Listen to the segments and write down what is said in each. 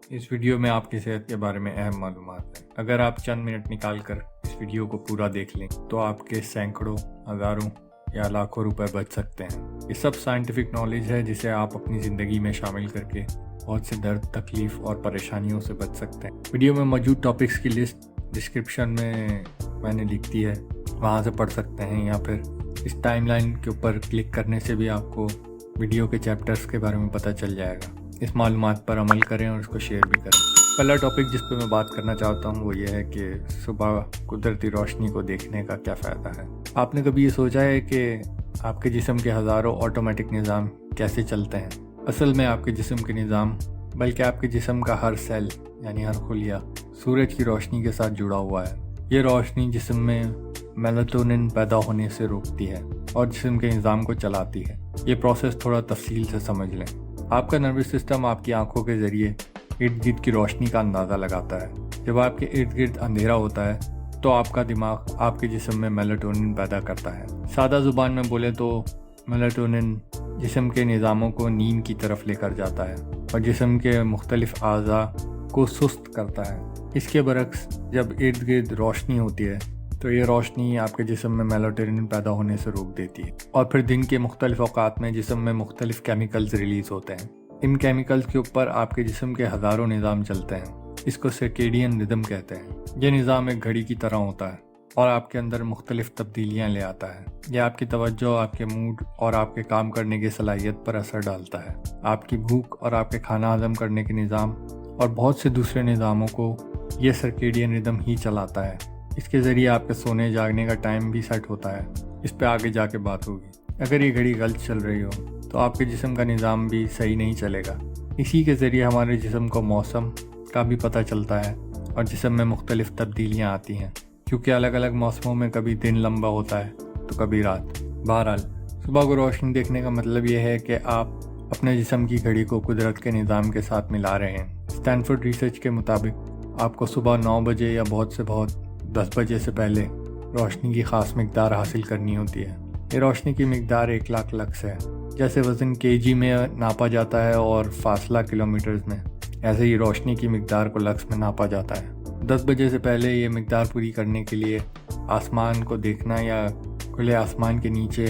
اس video میں آپ کی صحت کے بارے میں اہم معلومات ہیں۔ اگر آپ چند منٹ نکال کر اس ویڈیو کو پورا دیکھ لیں تو آپ کے سینکڑوں، ہزاروں یا لاکھوں روپے بچ سکتے ہیں۔ یہ سب سائنٹیفک نالج ہے جسے آپ اپنی زندگی میں شامل کر کے بہت سے درد، تکلیف اور پریشانیوں سے بچ سکتے ہیں۔ ویڈیو میں موجود ٹاپکس کی لسٹ ڈسکرپشن میں نے لکھ دی ہے، وہاں سے پڑھ سکتے ہیں، یا پھر اس ٹائم لائن کے اوپر کلک کرنے سے بھی آپ کو ویڈیو کے چیپٹرز کے بارے میں پتہ چل جائے گا۔ اس معلومات پر عمل کریں اور اس کو شیئر بھی کریں۔ پہلا ٹاپک جس پہ میں بات کرنا چاہتا ہوں وہ یہ ہے کہ صبح قدرتی روشنی کو دیکھنے کا کیا فائدہ ہے۔ آپ نے کبھی یہ سوچا ہے کہ آپ کے جسم کے ہزاروں آٹومیٹک نظام کیسے چلتے ہیں؟ اصل میں آپ کے جسم کے نظام، بلکہ آپ کے جسم کا ہر سیل یعنی ہر خلیہ سورج کی روشنی کے ساتھ جڑا ہوا ہے۔ یہ روشنی جسم میں میلاٹونن پیدا ہونے سے روکتی ہے اور جسم کے نظام کو چلاتی ہے۔ یہ پروسیس تھوڑا تفصیل سے سمجھ لیں۔ آپ کا نروس سسٹم آپ کی آنکھوں کے ذریعے ارد گرد کی روشنی کا اندازہ لگاتا ہے۔ جب آپ کے ارد گرد اندھیرا ہوتا ہے تو آپ کا دماغ آپ کے جسم میں میلاٹونن پیدا کرتا ہے۔ سادہ زبان میں بولے تو میلاٹونن جسم کے نظاموں کو نیند کی طرف لے کر جاتا ہے اور جسم کے مختلف اعضاء کو سست کرتا ہے۔ اس کے برعکس جب ارد گرد روشنی ہوتی ہے تو یہ روشنی آپ کے جسم میں میلاٹونن پیدا ہونے سے روک دیتی ہے، اور پھر دن کے مختلف اوقات میں جسم میں مختلف کیمیکلز ریلیز ہوتے ہیں۔ ان کیمیکلز کے اوپر آپ کے جسم کے ہزاروں نظام چلتے ہیں۔ اس کو سرکیڈین ردم کہتے ہیں۔ یہ نظام ایک گھڑی کی طرح ہوتا ہے اور آپ کے اندر مختلف تبدیلیاں لے آتا ہے۔ یہ آپ کی توجہ، آپ کے موڈ اور آپ کے کام کرنے کی صلاحیت پر اثر ڈالتا ہے۔ آپ کی بھوک اور آپ کے کھانا ہضم کرنے کے نظام اور بہت سے دوسرے نظاموں کو یہ سرکیڈین ردم ہی چلاتا ہے۔ اس کے ذریعے آپ کے سونے جاگنے کا ٹائم بھی سیٹ ہوتا ہے۔ اس پہ آگے جا کے بات ہوگی۔ اگر یہ گھڑی غلط چل رہی ہو تو آپ کے جسم کا نظام بھی صحیح نہیں چلے گا۔ اسی کے ذریعے ہمارے جسم کو موسم کا بھی پتہ چلتا ہے اور جسم میں مختلف تبدیلیاں آتی ہیں، کیونکہ الگ الگ موسموں میں کبھی دن لمبا ہوتا ہے تو کبھی رات۔ بہرحال صبح کو روشنی دیکھنے کا مطلب یہ ہے کہ آپ اپنے جسم کی گھڑی کو قدرت کے نظام کے ساتھ ملا رہے ہیں۔ اسٹینفورڈ ریسرچ کے مطابق آپ کو صبح 9 بجے یا بہت سے بہت 10 بجے سے پہلے روشنی کی خاص مقدار حاصل کرنی ہوتی ہے۔ یہ روشنی کی مقدار 1,00,000 لکس ہے۔ جیسے وزن kg میں ناپا جاتا ہے اور فاصلہ کلومیٹرز میں، ایسے ہی روشنی کی مقدار کو لکس میں ناپا جاتا ہے۔ 10 بجے سے پہلے یہ مقدار پوری کرنے کے لیے آسمان کو دیکھنا یا کھلے آسمان کے نیچے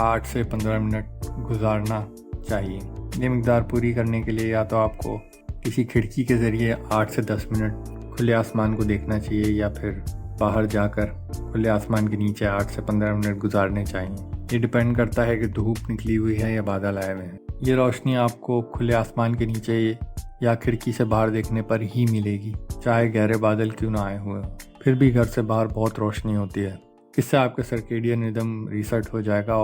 8 سے 15 منٹ گزارنا چاہیے۔ یہ مقدار پوری کرنے کے لیے یا تو آپ کو کسی کھڑکی کے ذریعے 8 سے 10 منٹ کھلے آسمان کو دیکھنا چاہیے، یا پھر باہر جا کر کھلے آسمان کے نیچے 8 سے 15 منٹ گزارنے چاہیے۔ یہ ڈیپینڈ کرتا ہے کہ دھوپ نکلی ہوئی ہے یا بادل آئے ہوئے ہیں۔ یہ روشنی آپ کو کھلے آسمان کے نیچے یا کھڑکی سے باہر دیکھنے پر ہی ملے گی، چاہے گہرے بادل کیوں نہ آئے ہوئے ہوں۔ پھر بھی گھر سے باہر بہت روشنی ہوتی ہے۔ اس سے آپ کا سرکیڈین ردم ریسٹ ہو جائے گا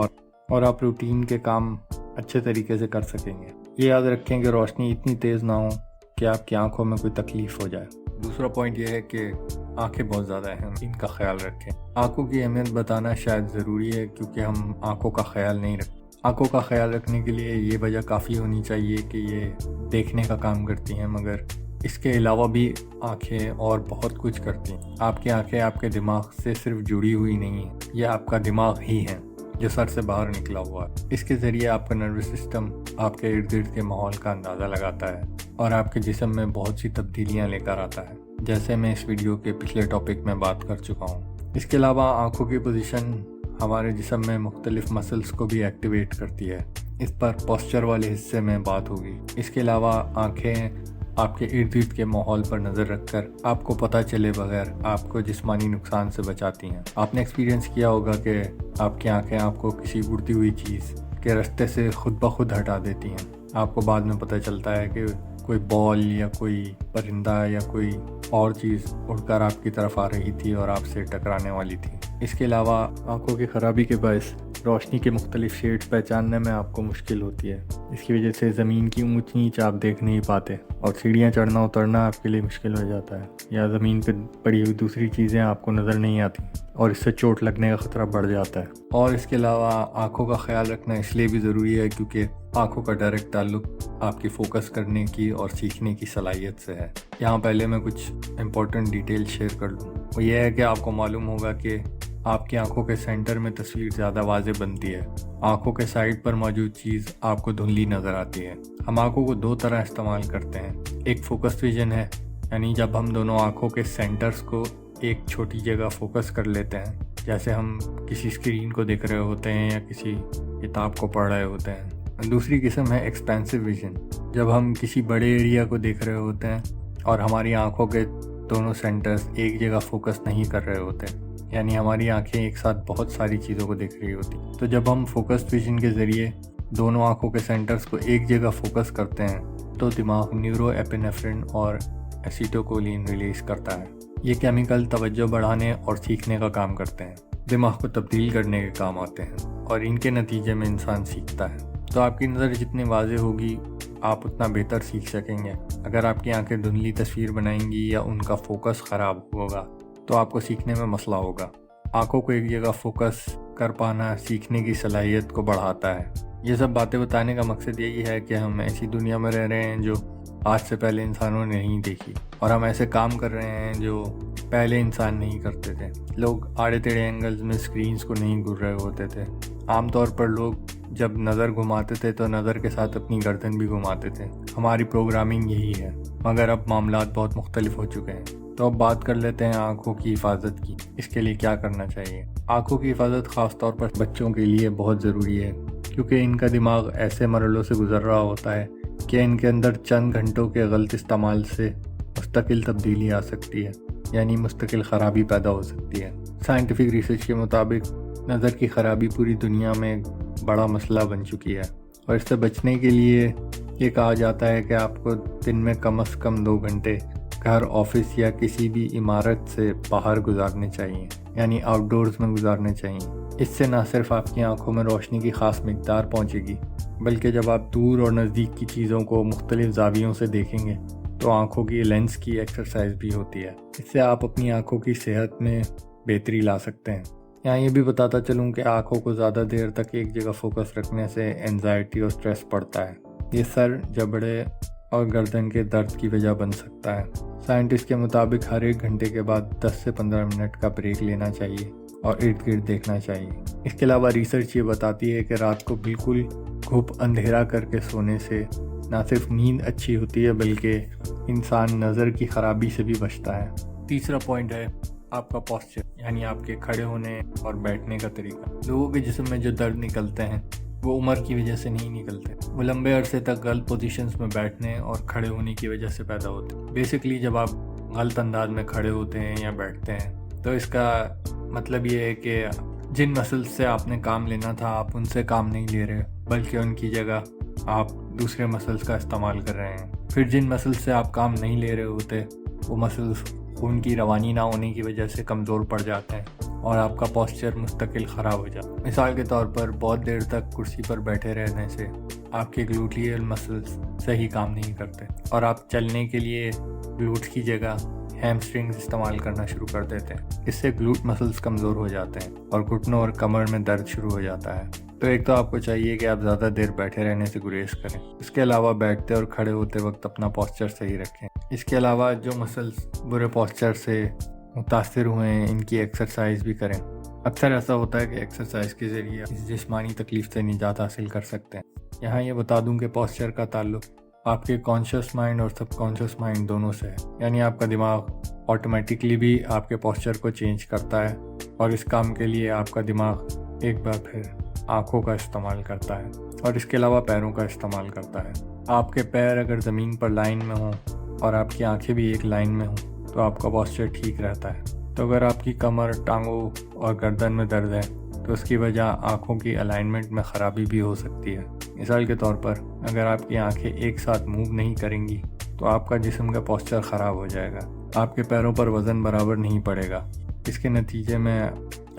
اور آپ روٹین کے کام اچھے طریقے سے کر سکیں گے۔ یہ یاد رکھیں کہ روشنی اتنی تیز نہ ہو کہ آپ کی آنکھوں میں کوئی تکلیف ہو جائے۔ دوسرا پوائنٹ یہ ہے کہ آنکھیں بہت زیادہ اہم، ان کا خیال رکھیں۔ آنکھوں کی اہمیت بتانا شاید ضروری ہے کیونکہ ہم آنکھوں کا خیال نہیں رکھتے۔ آنکھوں کا خیال رکھنے کے لیے یہ وجہ کافی ہونی چاہیے کہ یہ دیکھنے کا کام کرتی ہیں، مگر اس کے علاوہ بھی آنکھیں اور بہت کچھ کرتی ہیں۔ آپ کی آنکھیں آپ کے دماغ سے صرف جڑی ہوئی نہیں ہیں، یہ آپ کا دماغ ہی ہے جو سر سے باہر نکلا ہوا ہے۔ اس کے ذریعے آپ کا نروس سسٹم آپ کے ارد گرد کے ماحول کا اندازہ لگاتا ہے اور آپ کے جسم میں بہت سی تبدیلیاں لے کر آتا ہے، جیسے میں اس ویڈیو کے پچھلے ٹاپک میں بات کر چکا ہوں۔ اس کے علاوہ آنکھوں کی پوزیشن ہمارے جسم میں مختلف مسلز کو بھی ایکٹیویٹ کرتی ہے۔ اس پر پوسچر والے حصے میں بات ہوگی۔ اس کے علاوہ آنکھیں آپ کے ارد گرد کے ماحول پر نظر رکھ کر آپ کو پتہ چلے بغیر آپ کو جسمانی نقصان سے بچاتی ہیں۔ آپ نے ایکسپیرینس کیا ہوگا کہ آپ کی آنکھیں آپ کو کسی اڑتی ہوئی چیز کے راستے سے خود بخود ہٹا دیتی ہیں۔ آپ کو بعد میں پتہ چلتا ہے کہ کوئی بال یا کوئی پرندہ یا کوئی اور چیز اڑ کر آپ کی طرف آ رہی تھی اور آپ سے ٹکرانے والی تھی۔ اس کے علاوہ آنکھوں کی خرابی کے باعث روشنی کے مختلف شیڈز پہچاننے میں آپ کو مشکل ہوتی ہے۔ اس کی وجہ سے زمین کی اونچ نیچ آپ دیکھ نہیں پاتے اور سیڑھیاں چڑھنا اترنا آپ کے لیے مشکل ہو جاتا ہے، یا زمین پہ پڑی ہوئی دوسری چیزیں آپ کو نظر نہیں آتی اور اس سے چوٹ لگنے کا خطرہ بڑھ جاتا ہے۔ اور اس کے علاوہ آنکھوں کا خیال رکھنا اس لیے بھی ضروری ہے کیونکہ آنکھوں کا ڈائریکٹ تعلق آپ کی فوکس کرنے کی اور سیکھنے کی صلاحیت سے ہے۔ یہاں پہلے میں کچھ امپورٹنٹ ڈیٹیل شیئر کر لوں۔ وہ یہ ہے کہ آپ کو معلوم ہوگا کہ آپ کی آنکھوں کے سینٹر میں تصویر زیادہ واضح بنتی ہے، آنکھوں کے سائڈ پر موجود چیز آپ کو دھندلی نظر آتی ہے۔ ہم آنکھوں کو دو طرح استعمال کرتے ہیں، ایک فوکس ویژن ہے، یعنی جب ہم دونوں آنکھوں کے سینٹرز کو ایک چھوٹی جگہ فوکس کر لیتے ہیں، جیسے ہم کسی اسکرین کو دیکھ رہے ہوتے ہیں یا کسی کتاب کو پڑھ رہے ہوتے ہیں۔ دوسری قسم ہے ایکسپینسو ویژن، جب ہم کسی بڑے ایریا کو دیکھ رہے ہوتے ہیں اور ہماری آنکھوں کے دونوں سینٹرز ایک جگہ فوکس نہیں کر رہے ہوتے، یعنی ہماری آنکھیں ایک ساتھ بہت ساری چیزوں کو دیکھ رہی ہوتی۔ تو جب ہم فوکس ویژن کے ذریعے دونوں آنکھوں کے سینٹرز کو ایک جگہ فوکس کرتے ہیں تو دماغ نیورو ایپینیفرین اور ایسیٹوکولین ریلیز کرتا ہے۔ یہ کیمیکل توجہ بڑھانے اور سیکھنے کا کام کرتے ہیں، دماغ کو تبدیل کرنے کے کام آتے ہیں، اور ان کے نتیجے میں انسان سیکھتا ہے۔ تو آپ کی نظر جتنی واضح ہوگی آپ اتنا بہتر سیکھ سکیں گے۔ اگر آپ کی آنکھیں دھندلی تصویر بنائیں گی یا ان کا فوکس خراب ہوگا تو آپ کو سیکھنے میں مسئلہ ہوگا۔ آنکھوں کو ایک جگہ فوکس کر پانا سیکھنے کی صلاحیت کو بڑھاتا ہے۔ یہ سب باتیں بتانے کا مقصد یہی ہے کہ ہم ایسی دنیا میں رہ رہے ہیں جو آج سے پہلے انسانوں نے نہیں دیکھی، اور ہم ایسے کام کر رہے ہیں جو پہلے انسان نہیں کرتے تھے۔ لوگ آڑے ٹیڑھے اینگلز میں سکرینز کو نہیں گھور رہے ہوتے تھے۔ عام طور پر لوگ جب نظر گھماتے تھے تو نظر کے ساتھ اپنی گردن بھی گھماتے تھے۔ ہماری پروگرامنگ یہی ہے، مگر اب معاملات بہت مختلف ہو چکے ہیں۔ تو اب بات کر لیتے ہیں آنکھوں کی حفاظت کی۔ اس کے لیے کیا کرنا چاہیے؟ آنکھوں کی حفاظت خاص طور پر بچوں کے لیے بہت ضروری ہے، کیونکہ ان کا دماغ ایسے مرحلوں سے گزر رہا ہوتا ہے کہ ان کے اندر چند گھنٹوں کے غلط استعمال سے مستقل تبدیلی آ سکتی ہے، یعنی مستقل خرابی پیدا ہو سکتی ہے۔ سائنٹیفک ریسرچ کے مطابق نظر کی خرابی پوری دنیا میں ایک بڑا مسئلہ بن چکی ہے، اور اس سے بچنے کے لیے یہ کہا جاتا ہے کہ آپ کو دن میں کم از کم 2 گھنٹے گھر، آفس یا کسی بھی عمارت سے باہر گزارنے چاہیے، یعنی آؤٹ ڈورز میں گزارنے چاہیے۔ اس سے نہ صرف آپ کی آنکھوں میں روشنی کی خاص مقدار پہنچے گی، بلکہ جب آپ دور اور نزدیک کی چیزوں کو مختلف زاویوں سے دیکھیں گے تو آنکھوں کی لینس کی ایکسرسائز بھی ہوتی ہے۔ اس سے آپ اپنی آنکھوں کی صحت میں بہتری لا سکتے ہیں۔ یہاں یہ بھی بتاتا چلوں کہ آنکھوں کو زیادہ دیر تک ایک جگہ فوکس رکھنے سے اینزائٹی اور سٹریس بڑھتا ہے۔ یہ سر، جبڑے اور گردن کے درد کی وجہ بن سکتا ہے۔ سائنٹسٹ کے مطابق ہر 1 گھنٹے کے بعد 10 سے 15 منٹ کا بریک لینا چاہیے اور ارد گرد دیکھنا چاہیے۔ اس کے علاوہ ریسرچ یہ بتاتی ہے کہ رات کو بالکل گھپ اندھیرا کر کے سونے سے نہ صرف نیند اچھی ہوتی ہے بلکہ انسان نظر کی خرابی سے بھی بچتا ہے۔ تیسرا پوائنٹ ہے آپ کا پوسچر، یعنی آپ کے کھڑے ہونے اور بیٹھنے کا طریقہ۔ لوگوں کے جسم میں جو درد نکلتے ہیں وہ عمر کی وجہ سے نہیں نکلتے، وہ لمبے عرصے تک غلط پوزیشنز میں بیٹھنے اور کھڑے ہونے کی وجہ سے پیدا ہوتے ہیں۔ بیسیکلی جب آپ غلط انداز میں کھڑے ہوتے ہیں یا بیٹھتے ہیں تو اس کا مطلب یہ ہے کہ جن مسلز سے آپ نے کام لینا تھا آپ ان سے کام نہیں لے رہے، بلکہ ان کی جگہ آپ دوسرے مسلز کا استعمال کر رہے ہیں۔ پھر جن مسلز سے آپ کام نہیں لے رہے ہوتے وہ مسلز خون کی روانی نہ ہونے کی وجہ سے کمزور پڑ جاتے ہیں اور آپ کا پوسچر مستقل خراب ہو جاتا ہے۔ مثال کے طور پر بہت دیر تک کرسی پر بیٹھے رہنے سے آپ کے گلوٹیل مسلز صحیح کام نہیں کرتے اور آپ چلنے کے لیے گلوٹس کی جگہ ہیمسٹرنگز استعمال کرنا شروع کر دیتے ہیں۔ اس سے گلوٹ مسلز کمزور ہو جاتے ہیں اور گھٹنوں اور کمر میں درد شروع ہو جاتا ہے۔ تو ایک تو آپ کو چاہیے کہ آپ زیادہ دیر بیٹھے رہنے سے گریز کریں۔ اس کے علاوہ بیٹھتے اور کھڑے ہوتے وقت اپنا پوسچر صحیح رکھیں۔ اس کے علاوہ جو مسلز برے پوسچر سے متاثر ہوئے ہیں ان کی ایکسرسائز بھی کریں۔ اکثر ایسا ہوتا ہے کہ ایکسرسائز کے ذریعے اس جسمانی تکلیف سے نجات حاصل کر سکتے ہیں۔ یہاں یہ بتا دوں کہ پوسچر کا تعلق آپ کے کانشیس مائنڈ اور سب کانشیس مائنڈ دونوں سے ہے، یعنی آپ کا دماغ آٹومیٹکلی بھی آپ کے پوسچر کو چینج کرتا ہے، اور اس کام کے لیے آپ کا دماغ ایک بار پھر آنکھوں کا استعمال کرتا ہے اور اس کے علاوہ پیروں کا استعمال کرتا ہے۔ آپ کے پیر اگر زمین پر لائن میں ہوں اور آپ کی آنکھیں بھی ایک لائن میں ہوں تو آپ کا پوسچر ٹھیک رہتا ہے۔ تو اگر آپ کی کمر، ٹانگوں اور گردن میں درد ہے تو اس کی وجہ آنکھوں کی الائنمنٹ میں خرابی بھی ہو سکتی ہے۔ مثال کے طور پر اگر آپ کی آنکھیں ایک ساتھ موو نہیں کریں گی تو آپ کا جسم کا پوسچر خراب ہو جائے گا، آپ کے پیروں پر وزن برابر نہیں پڑے گا، اس کے نتیجے میں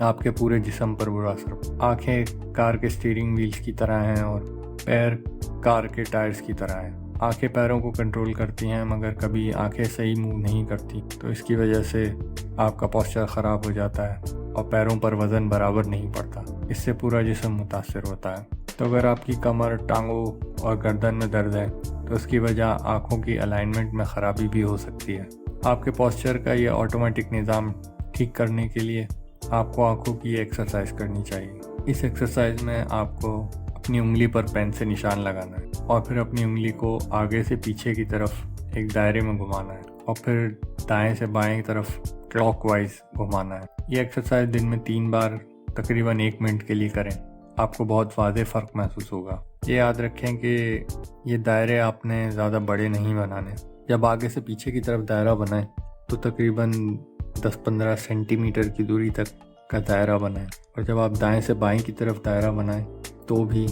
آپ کے پورے جسم پر برا اثر۔ آنکھیں کار کے اسٹیئرنگ ویلز کی طرح ہیں اور پیر کار کے ٹائرز کی طرح ہیں۔ آنکھیں پیروں کو کنٹرول کرتی ہیں مگر کبھی آنکھیں صحیح موو نہیں کرتی، تو اس کی وجہ سے آپ کا پوسچر خراب ہو جاتا ہے اور پیروں پر وزن برابر نہیں پڑتا، اس سے پورا جسم متاثر ہوتا ہے۔ تو اگر آپ کی کمر، ٹانگوں اور گردن میں درد ہے تو اس کی وجہ آنکھوں کی الائنمنٹ میں خرابی بھی ہو سکتی ہے۔ آپ کے پوسچر کا یہ آٹومیٹک نظام ٹھیک کرنے کے لیے آپ کو آنکھوں کی ایکسرسائز کرنی چاہیے۔ اس ایکسرسائز میں آپ کو اپنی انگلی پر پین سے نشان لگانا ہے اور پھر اپنی انگلی کو آگے سے پیچھے کی طرف ایک دائرے میں گھمانا ہے اور پھر دائیں سے بائیں کی طرف کلاک وائز گھمانا ہے۔ یہ ایکسرسائز دن میں 3 بار تقریباً 1 منٹ کے لیے کریں، آپ کو بہت واضح فرق محسوس ہوگا۔ یہ یاد رکھیں کہ یہ دائرے آپ نے زیادہ بڑے نہیں بنانے۔ جب آگے سے پیچھے کی طرف دائرہ بنائیں تو تقریباً 10-15 سینٹی میٹر کی دوری تک کا دائرہ بنائیں، اور جب آپ دائیں سے بائیں کی طرف دائرہ بنائیں تو بھی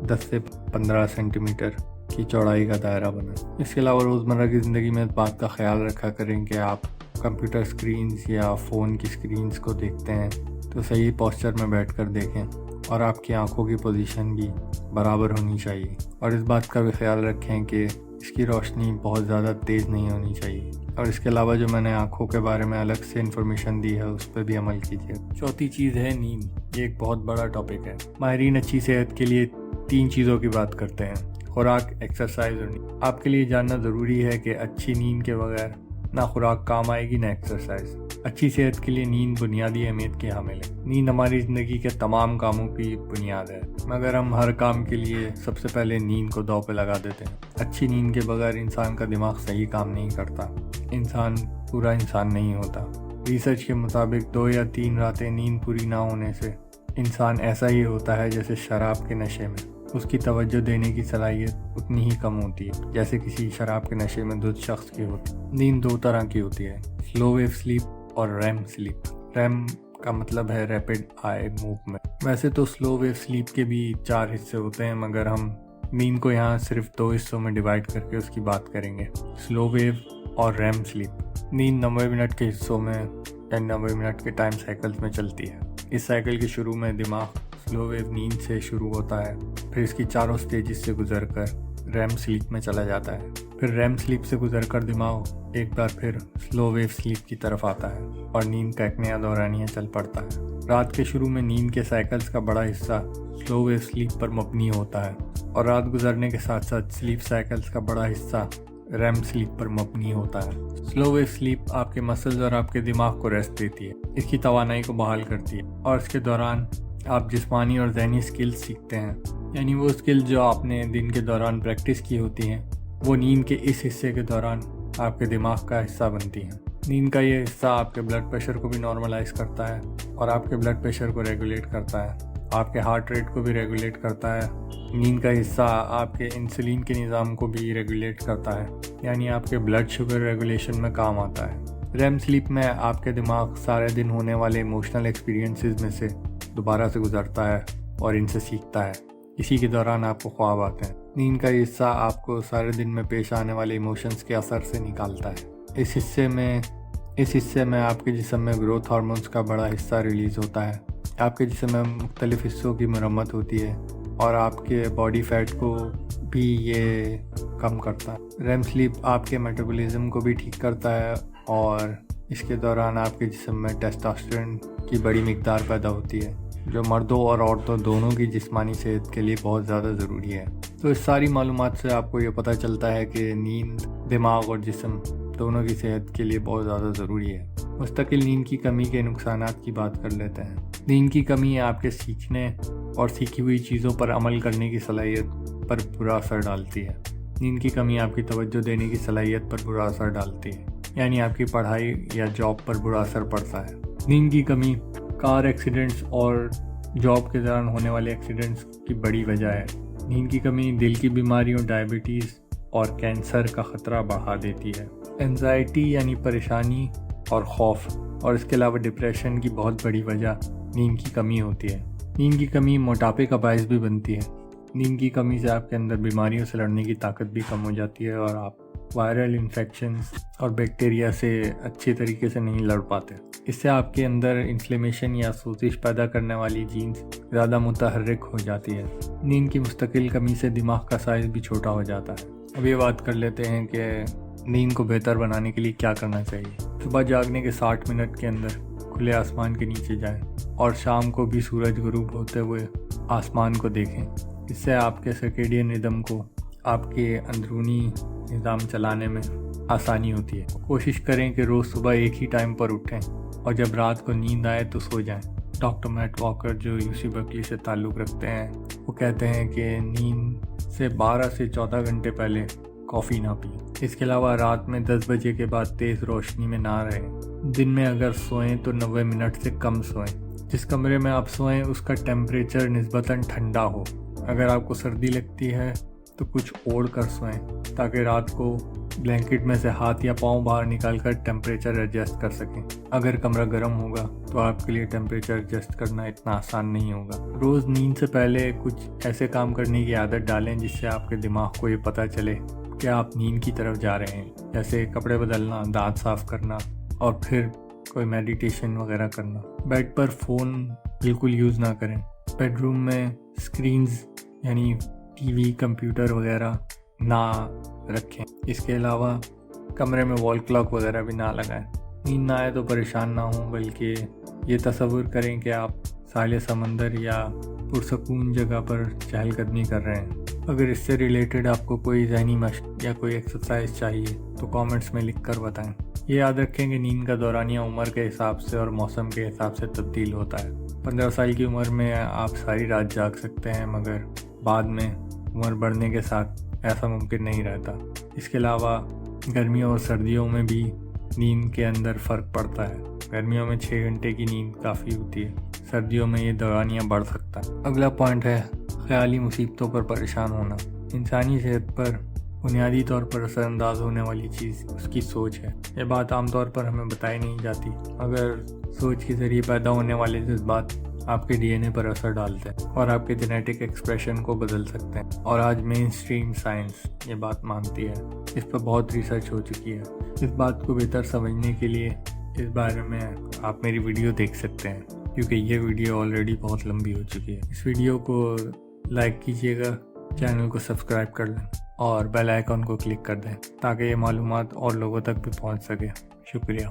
10 سے 15 سینٹی میٹر کی چوڑائی کا دائرہ بنائیں۔ اس کے علاوہ روزمرہ کی زندگی میں اس بات کا خیال رکھا کریں کہ آپ کمپیوٹر سکرینز یا فون کی سکرینز کو دیکھتے ہیں تو صحیح پوسچر میں بیٹھ کر دیکھیں، اور آپ کی آنکھوں کی پوزیشن بھی برابر ہونی چاہیے، اور اس بات کا بھی خیال رکھیں کہ اس کی روشنی بہت زیادہ تیز نہیں ہونی چاہیے۔ اور اس کے علاوہ جو میں نے آنکھوں کے بارے میں الگ سے انفارمیشن دی ہے اس پہ بھی عمل کیجیے۔ چوتھی چیز ہے نیند۔ یہ ایک بہت بڑا ٹاپک ہے۔ ماہرین اچھی صحت کے لیے 3 چیزوں کی بات کرتے ہیں: خوراک، ایکسرسائز اور نیند۔ آپ کے لیے جاننا ضروری ہے کہ اچھی نیند کے بغیر نہ خوراک کام آئے گی نہ ایکسرسائز۔ اچھی صحت کے لیے نیند بنیادی اہمیت کی حامل ہے۔ نیند ہماری زندگی کے تمام کاموں کی بنیاد ہے، مگر ہم ہر کام کے لیے سب سے پہلے نیند کو داؤ پہ لگا دیتے ہیں۔ اچھی نیند کے بغیر انسان کا دماغ صحیح کام نہیں کرتا، انسان پورا انسان نہیں ہوتا۔ ریسرچ کے مطابق 2 یا 3 راتیں نیند پوری نہ ہونے سے انسان ایسا ہی ہوتا ہے جیسے شراب کے نشے میں، اس کی توجہ دینے کی صلاحیت اتنی ہی کم ہوتی ہے جیسے کسی شراب کے نشے میں دھت شخص کی ہوتی۔ نیند 2 طرح کی ہوتی ہے: سلو ویو سلیپ اور ریم سلیپ۔ ریم کا مطلب ہے ریپڈ آئی موومنٹ۔ ویسے تو سلو ویو سلیپ کے بھی 4 حصے ہوتے ہیں، مگر ہم نیند کو یہاں صرف 2 حصوں میں ڈیوائڈ کر کے اس کی بات کریں گے: سلو ویو اور ریم سلیپ۔ نیند 90 منٹ کے حصوں میں یا 90 منٹ کے ٹائم سائیکلز میں چلتی ہے۔ اس سائیکل کے شروع میں دماغ سلو ویو نیند سے شروع ہوتا ہے، پھر اس کی 4 سٹیجز سے گزر کر ریم سلیپ میں چلا جاتا ہے، پھر ریم سلیپ سے گزر کر دماغ ایک بار پھر سلو ویو سلیپ کی طرف آتا ہے اور نیند کا ایک نیا دورانیہ چل پڑتا ہے۔ رات کے شروع میں نیند کے سائیکلز کا بڑا حصہ سلو ویو سلیپ پر مبنی ہوتا ہے، اور رات گزرنے کے ساتھ ساتھ سلیپ سائیکلز کا بڑا حصہ ریم سلیپ پر مبنی ہوتا ہے۔ سلو ویو سلیپ آپ کے مسلز اور آپ کے دماغ کو ریسٹ دیتی ہے، اس کی توانائی کو بحال کرتی ہے، اور اس کے دوران آپ جسمانی اور ذہنی سکلز سیکھتے ہیں، یعنی وہ سکلز جو آپ نے دن کے دوران پریکٹس کی ہوتی ہیں وہ نیند کے اس حصے کے دوران آپ کے دماغ کا حصہ بنتی ہیں۔ نیند کا یہ حصہ آپ کے بلڈ پریشر کو بھی نارملائز کرتا ہے اور آپ کے بلڈ پریشر کو ریگولیٹ کرتا ہے، آپ کے ہارٹ ریٹ کو بھی ریگولیٹ کرتا ہے۔ نیند کا حصہ آپ کے انسولین کے نظام کو بھی ریگولیٹ کرتا ہے، یعنی آپ کے بلڈ شوگر ریگولیشن میں کام آتا ہے۔ ریم سلیپ میں آپ کے دماغ سارے دن ہونے والے ایموشنل ایکسپیرینسز میں سے دوبارہ سے گزرتا ہے اور ان سے سیکھتا ہے۔ اسی کے دوران آپ کو خواب آتے ہیں۔ نیند کا یہ حصہ آپ کو سارے دن میں پیش آنے والے ایموشنز کے اثر سے نکالتا ہے۔ اس حصے میں آپ کے جسم میں گروتھ ہارمونز کا بڑا حصہ ریلیز ہوتا ہے۔ آپ کے جسم میں مختلف حصوں کی مرمت ہوتی ہے اور آپ کے باڈی فیٹ کو بھی یہ کم کرتا ہے۔ ریم سلیپ آپ کے میٹابولزم کو بھی ٹھیک کرتا ہے، اور اس کے دوران آپ کے جسم میں ٹیسٹوسٹیرون کی بڑی مقدار پیدا ہوتی ہے، جو مردوں اور عورتوں دونوں کی جسمانی صحت کے لیے بہت زیادہ ضروری ہے۔ تو اس ساری معلومات سے آپ کو یہ پتہ چلتا ہے کہ نیند دماغ اور جسم دونوں کی صحت کے لیے بہت زیادہ ضروری ہے۔ مستقل نیند کی کمی کے نقصانات کی بات کر لیتے ہیں۔ نیند کی کمی آپ کے سیکھنے اور سیکھی ہوئی چیزوں پر عمل کرنے کی صلاحیت پر برا اثر ڈالتی ہے۔ نیند کی کمی آپ کی توجہ دینے کی صلاحیت پر برا اثر ڈالتی ہے، یعنی آپ کی پڑھائی یا جاب پر برا اثر پڑتا ہے۔ نیند کی کمی کار ایکسیڈنٹس اور جاب کے دوران ہونے والے ایکسیڈنٹس کی بڑی وجہ ہے۔ نیند کی کمی دل کی بیماریوں، ڈائبٹیز اور کینسر کا خطرہ بڑھا دیتی ہے۔ انزائٹی یعنی پریشانی اور خوف، اور اس کے علاوہ ڈپریشن کی بہت بڑی وجہ نیند کی کمی ہوتی ہے۔ نیند کی کمی موٹاپے کا باعث بھی بنتی ہے۔ نیند کی کمی سے آپ کے اندر بیماریوں سے لڑنے کی طاقت بھی کم ہو جاتی ہے، اور آپ وائرل انفیکشنز اور بیکٹیریا سے اچھے طریقے سے نہیں لڑ پاتے۔ اس سے آپ کے اندر انفلیمیشن یا سوزش پیدا کرنے والی جینز زیادہ متحرک ہو جاتی ہے۔ نیند کی مستقل کمی سے دماغ کا سائز بھی چھوٹا ہو جاتا ہے۔ اب یہ بات کر لیتے ہیں کہ نیند کو بہتر بنانے کے لیے کیا کرنا چاہیے۔ صبح جاگنے کے 60 منٹ کے اندر کھلے آسمان کے نیچے جائیں، اور شام کو بھی سورج غروب ہوتے ہوئے آسمان کو دیکھیں۔ اس سے آپ کے سرکیڈین ردم کو آپ کے اندرونی نظام چلانے میں آسانی ہوتی ہے۔ کوشش کریں کہ روز صبح ایک ہی ٹائم پر اٹھیں اور جب رات کو نیند آئے تو سو جائیں۔ ڈاکٹر میٹ واکر جو UC برکلی سے تعلق رکھتے ہیں وہ کہتے ہیں کہ نیند سے 12 سے 14 گھنٹے پہلے کافی نہ پئیں۔ اس کے علاوہ رات میں 10 بجے کے بعد تیز روشنی میں نہ رہیں۔ دن میں اگر سوئیں تو 90 منٹ سے کم سوئیں۔ جس کمرے میں آپ سوئیں اس کا ٹیمپریچر نسبتاً ٹھنڈا ہو۔ اگر آپ کو سردی لگتی ہے تو کچھ اوڑھ کر سوئیں تاکہ رات کو بلینکٹ میں سے ہاتھ یا پاؤں باہر نکال کر ٹیمپریچر ایڈجسٹ کر سکیں۔ اگر کمرہ گرم ہوگا تو آپ کے لیے ٹیمپریچر ایڈجسٹ کرنا اتنا آسان نہیں ہوگا۔ روز نیند سے پہلے کچھ ایسے کام کرنے کی عادت ڈالیں جس سے آپ کے دماغ کو یہ پتہ چلے کہ آپ نیند کی طرف جا رہے ہیں، جیسے کپڑے بدلنا، دانت صاف کرنا اور پھر کوئی میڈیٹیشن وغیرہ کرنا۔ بیڈ پر فون بالکل یوز نہ کریں۔ بیڈ روم میں اسکرینز یعنی TV، کمپیوٹر وغیرہ نہ رکھیں۔ اس کے علاوہ کمرے میں وال کلاک وغیرہ بھی نہ لگائیں۔ نیند نہ آئے تو پریشان نہ ہوں، بلکہ یہ تصور کریں کہ آپ ساحل سمندر یا پرسکون جگہ پر چہل قدمی کر رہے ہیں۔ اگر اس سے ریلیٹڈ آپ کو کوئی ذہنی مشق یا کوئی ایکسرسائز چاہیے تو کامنٹس میں لکھ کر بتائیں۔ یہ یاد رکھیں کہ نیند کا دورانیہ عمر کے حساب سے اور موسم کے حساب سے تبدیل ہوتا ہے۔ 15 سال کی عمر میں آپ ساری رات جاگ سکتے ہیں، مگر بعد میں عمر بڑھنے کے ساتھ ایسا ممکن نہیں رہتا۔ اس کے علاوہ گرمیوں اور سردیوں میں بھی نیند کے اندر فرق پڑتا ہے۔ گرمیوں میں 6 گھنٹے کی نیند کافی ہوتی ہے، سردیوں میں یہ دورانیہ بڑھ سکتا ہے۔ اگلا پوائنٹ ہے خیالی مصیبتوں پر پریشان ہونا۔ انسانی صحت پر بنیادی طور پر اثر انداز ہونے والی چیز اس کی سوچ ہے۔ یہ بات عام طور پر ہمیں بتائی نہیں جاتی، مگر سوچ کے ذریعے پیدا ہونے والے جذبات آپ کے DNA پر اثر ڈالتے ہیں اور آپ کے جینیٹک ایکسپریشن کو بدل سکتے ہیں، اور آج مین اسٹریم سائنس یہ بات مانتی ہے۔ اس پر بہت ریسرچ ہو چکی ہے۔ اس بات کو بہتر سمجھنے کے لیے اس بارے میں آپ میری ویڈیو دیکھ سکتے ہیں، کیونکہ یہ ویڈیو آلریڈی بہت لمبی ہو چکی ہے۔ اس ویڈیو کو لائک کیجیے گا، چینل کو سبسکرائب کر لیں اور بیل آئیکن کو کلک کر دیں تاکہ یہ معلومات اور لوگوں تک بھی پہنچ سکے۔ شکریہ۔